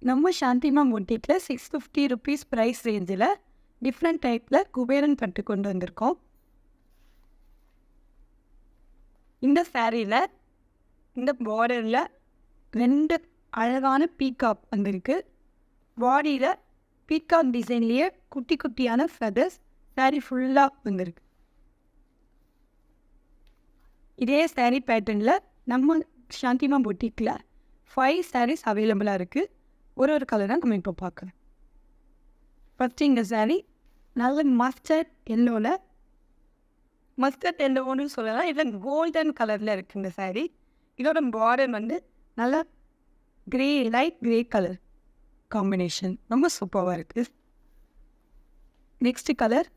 நம்ம சாந்திமா பொட்டிக்கில் ₹650 ப்ரைஸ் ரேஞ்சில் டிஃப்ரெண்ட் டைப்பில் குபேரன் பட்டு கொண்டு வந்திருக்கோம். இந்த சாரியில் இந்த பார்டரில் 2 அழகான பீகாக் வந்திருக்கு. பாடியில் பீகாக் டிசைன்லேயே குட்டி குட்டியான ஃபெதர்ஸ் சாரி ஃபுல்லாக வந்திருக்கு. இதே சாரீ பேட்டர்னில் நம்ம சாந்திமா பொட்டிக்கில் 5 சாரீஸ் அவைலபிளாக இருக்குது. ஒரு கலராக நம்ம இப்போ பார்க்கலாம். ஃபஸ்ட்டு இந்த சாரீ நல்ல மஸ்டர்ட் எல்லோன்னு சொல்லலாம். இதில் கோல்டன் கலரில் இருக்குது இந்த சாரீ. இதோட பார்டர் வந்து நல்லா லைட் கிரே கலர் காம்பினேஷன் ரொம்ப சூப்பராக இருக்குது. நெக்ஸ்ட் கலர்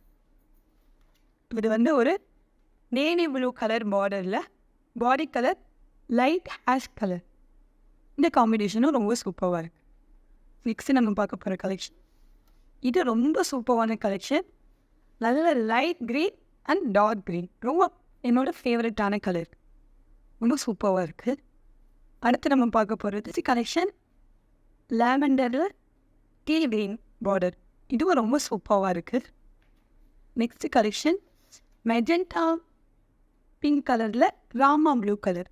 இது வந்து ஒரு நேவி ப்ளூ கலர் பார்டரில் பாடி கலர் லைட் ஹேஷ் கலர். இந்த காம்பினேஷனும் ரொம்ப சூப்பராக இருக்குது. நெக்ஸ்ட்டு நம்ம பார்க்க போகிற கலெக்ஷன் இது ரொம்ப சூப்பரான கலெக்ஷன். நல்ல light green and dark green ரொம்ப என்னோடய ஃபேவரட்டான கலர். ரொம்ப சூப்பராக இருக்குது. அடுத்து நம்ம பார்க்க போகிறது கலெக்ஷன் லாவெண்டரில் டீ க்ரீன் பார்டர். இதுவும் ரொம்ப சூப்பராக இருக்குது. நெக்ஸ்ட் கலெக்ஷன் மெஜெண்டா பிங்க் கலரில் ராமா ப்ளூ கலர்.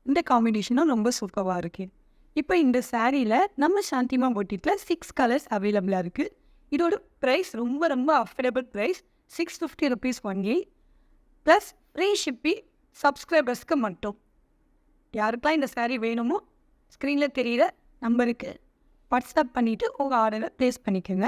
இந்த காம்பினேஷனும் ரொம்ப சூப்பராக இருக்குது. இப்போ இந்த சாரியில் நம்ம சாந்திமா பொட்டிக்கில் 6 கலர்ஸ் அவைலபிளாக இருக்குது. இதோட ப்ரைஸ் ரொம்ப ரொம்ப affordable price ₹650 only. Plus free shipping சப்ஸ்கிரைபர்ஸ்க்கு மட்டும். யாருக்கெல்லாம் இந்த சாரீ வேணுமோ ஸ்க்ரீனில் தெரிகிற நம்பருக்கு வாட்ஸ்அப் பண்ணிவிட்டு உங்கள் ஆர்டரை ப்ளேஸ் பண்ணிக்கோங்க.